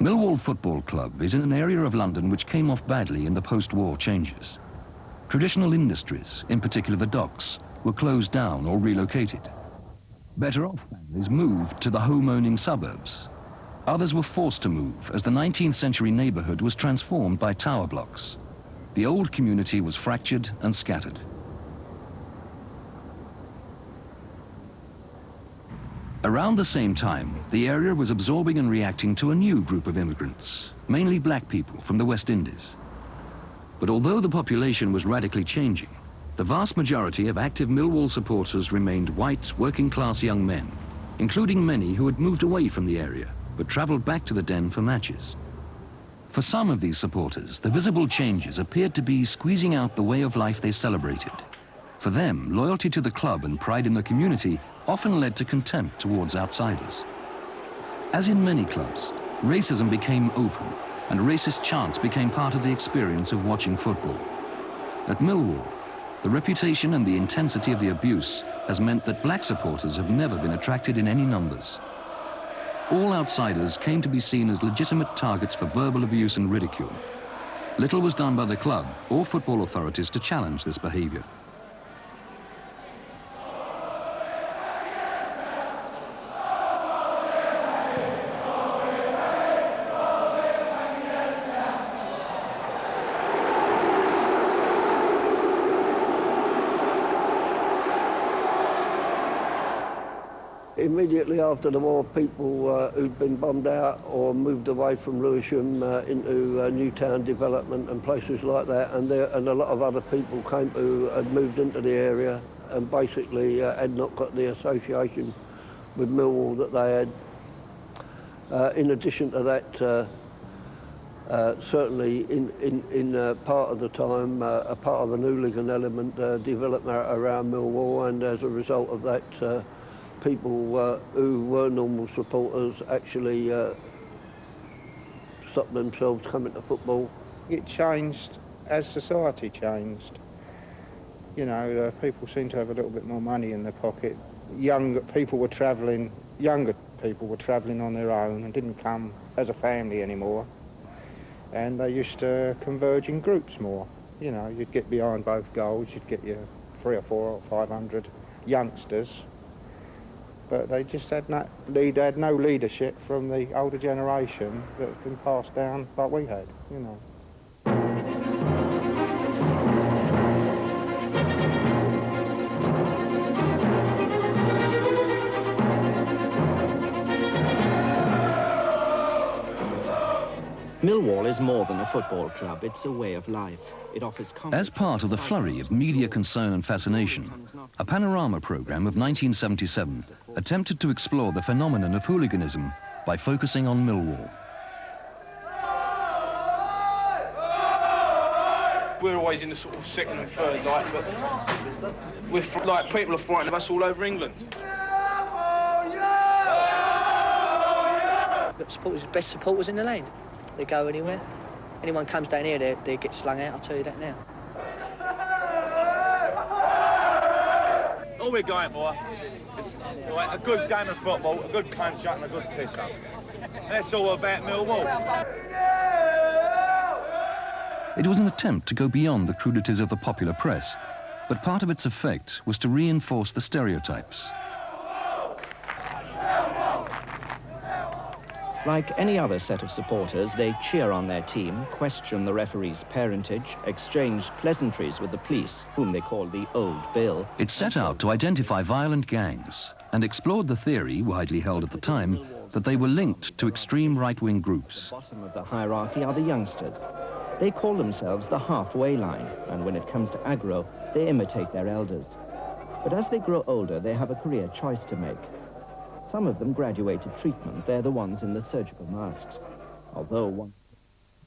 Millwall Football Club is in an area of London which came off badly in the post-war changes. Traditional industries, in particular the docks, were closed down or relocated. Better-off families moved to the home-owning suburbs. Others were forced to move as the 19th century neighbourhood was transformed by tower blocks. The old community was fractured and scattered. Around the same time, the area was absorbing and reacting to a new group of immigrants, mainly black people from the West Indies. But although the population was radically changing, the vast majority of active Millwall supporters remained white, working-class young men, including many who had moved away from the area, but travelled back to the Den for matches. For some of these supporters, the visible changes appeared to be squeezing out the way of life they celebrated. For them, loyalty to the club and pride in the community often led to contempt towards outsiders. As in many clubs, racism became open, and racist chants became part of the experience of watching football. At Millwall, the reputation and the intensity of the abuse has meant that black supporters have never been attracted in any numbers. All outsiders came to be seen as legitimate targets for verbal abuse and ridicule. Little was done by the club or football authorities to challenge this behaviour. Immediately after the war, people who'd been bombed out or moved away from Lewisham into Newtown development and places like that, and a lot of other people came who had moved into the area and basically had not got the association with Millwall that they had. In addition to that, certainly in part of the time, a part of an hooligan element developed around Millwall, and as a result of that, people who were normal supporters actually stopped themselves coming to football. It changed as society changed. You know, people seemed to have a little bit more money in their pocket. Younger people were travelling on their own and didn't come as a family anymore. And they used to converge in groups more. You know, you'd get behind both goals, you'd get your 300 or 400 or 500 youngsters. But they just had no leadership from the older generation that's been passed down like we had, you know. Millwall is more than a football club, it's a way of life. It offers As part of the flurry of media concern and fascination, a panorama programme of 1977 attempted to explore the phenomenon of hooliganism by focusing on Millwall. We're always in the sort of second and third light, but people are frightened of us all over England. The supporters, best supporters in the land. They go anywhere. Anyone comes down here, they get slung out, I'll tell you that now. All we're going for is a good game of football, a good punch-up and a good piss-up. And that's all about Millwall. It was an attempt to go beyond the crudities of the popular press, but part of its effect was to reinforce the stereotypes. Like any other set of supporters, they cheer on their team, question the referee's parentage, exchange pleasantries with the police, whom they call the Old Bill. It set out to identify violent gangs and explored the theory, widely held at the time, that they were linked to extreme right-wing groups. At the bottom of the hierarchy are the youngsters. They call themselves the halfway line, and when it comes to aggro, they imitate their elders. But as they grow older, they have a career choice to make. Some of them graduate to treatment. They're the ones in the surgical masks. Although one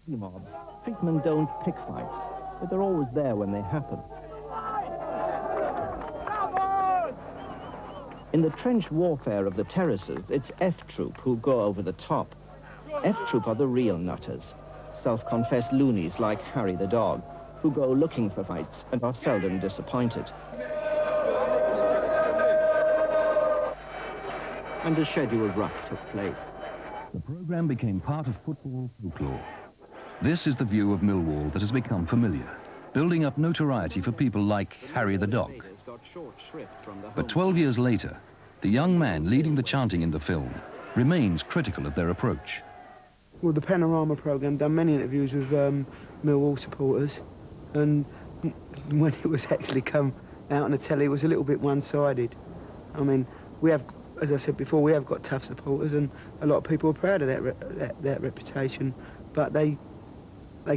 mobs, treatment don't pick fights, but they're always there when they happen. In the trench warfare of the terraces, it's F Troop who go over the top. F Troop are the real nutters, self-confessed loonies like Harry the dog, who go looking for fights and are seldom disappointed. And the scheduled ruck took place. The programme became part of football folklore. This is the view of Millwall that has become familiar, building up notoriety for people like Harry the Dog. But 12 years later, the young man leading the chanting in the film remains critical of their approach. Well, the Panorama programme done many interviews with Millwall supporters, and when it was actually come out on the telly, it was a little bit one-sided. I mean, we have, as I said before, we have got tough supporters, and a lot of people are proud of that reputation. But they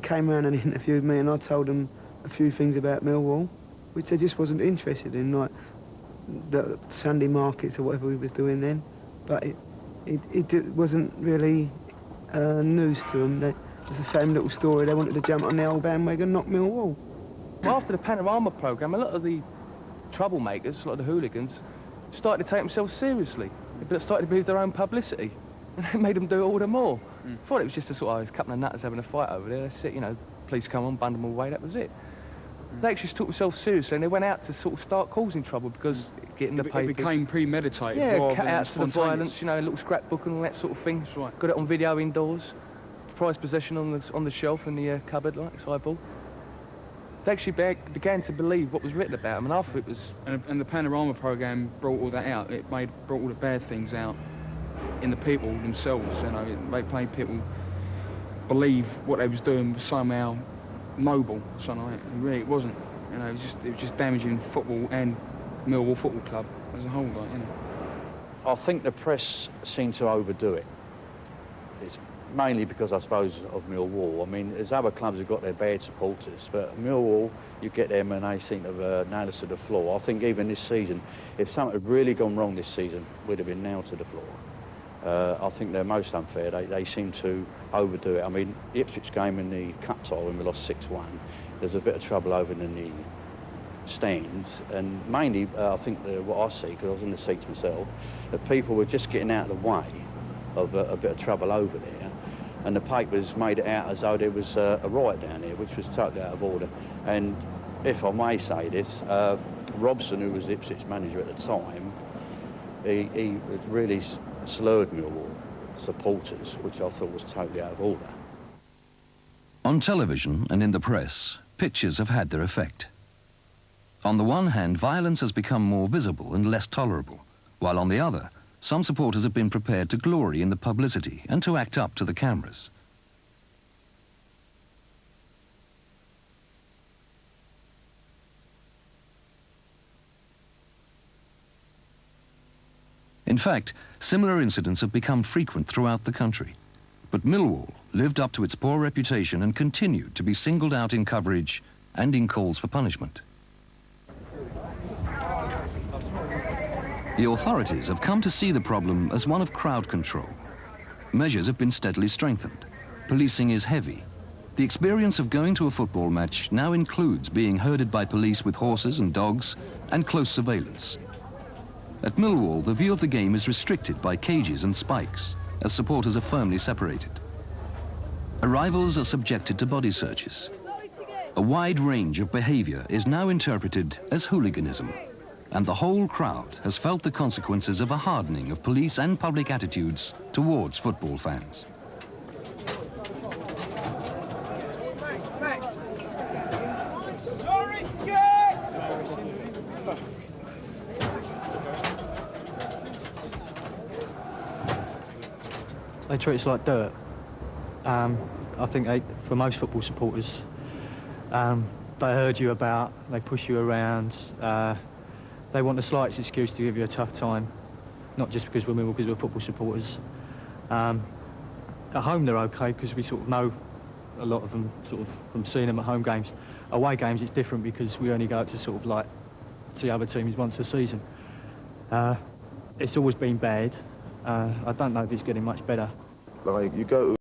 came around and interviewed me, and I told them a few things about Millwall, which they just wasn't interested in, like the Sunday markets or whatever we was doing then. But it wasn't really news to them. It's the same little story. They wanted to jump on the old bandwagon, not Millwall. Well, after the Panorama programme, a lot of the troublemakers, a lot of the hooligans, started to take themselves seriously. They started to move their own publicity, and it made them do it all the more. I thought it was just a sort of a couple of nutters having a fight over there. That's it, you know, police come on, bund them away, that was it. They actually took themselves seriously, and they went out to sort of start causing trouble because getting the papers... It became premeditated. Yeah, rather cut than out to the spontaneous. violence, you know, a little scrapbook and all that sort of thing. That's right. Got it on video indoors. Prized possession on the shelf in the cupboard, like sideboard. They actually began to believe what was written about them, and after it was... And the Panorama programme brought all that out. It brought all the bad things out in the people themselves. You know, it made people believe what they was doing was somehow noble, something like that. And really, it wasn't. You know, it was just damaging football and Millwall Football Club as a whole, like, you know. I think the press seem to overdo it. It's mainly because, I suppose, of Millwall. I mean, there's other clubs who've got their bad supporters, but Millwall, you get them and they seem to have nailed us to the floor. I think even this season, if something had really gone wrong this season, we'd have been nailed to the floor. I think they're most unfair. They seem to overdo it. I mean, the Ipswich game in the cup tie when we lost 6-1, there's a bit of trouble over in the stands, and mainly I think what I see, because I was in the seats myself, that people were just getting out of the way of a bit of trouble over there, and the papers made it out as though there was a riot down there, which was totally out of order. And if I may say this, Robson, who was Ipswich manager at the time, he really slurred Millwall supporters, which I thought was totally out of order. On television and in the press, pictures have had their effect. On the one hand, violence has become more visible and less tolerable, while on the other, some supporters have been prepared to glory in the publicity and to act up to the cameras. In fact, similar incidents have become frequent throughout the country. But Millwall lived up to its poor reputation and continued to be singled out in coverage and in calls for punishment. The authorities have come to see the problem as one of crowd control. Measures have been steadily strengthened. Policing is heavy. The experience of going to a football match now includes being herded by police with horses and dogs and close surveillance. At Millwall, the view of the game is restricted by cages and spikes, as supporters are firmly separated. Arrivals are subjected to body searches. A wide range of behaviour is now interpreted as hooliganism, and the whole crowd has felt the consequences of a hardening of police and public attitudes towards football fans. They treat us like dirt. I think for most football supporters, they herd you about, they push you around, they want the slightest excuse to give you a tough time, not just because we're Millwall, because we're football supporters. At home they're okay, because we sort of know a lot of them sort of from seeing them at home games. Away games it's different because we only go out to sort of like see other teams once a season. It's always been bad. I don't know if it's getting much better. Like, you go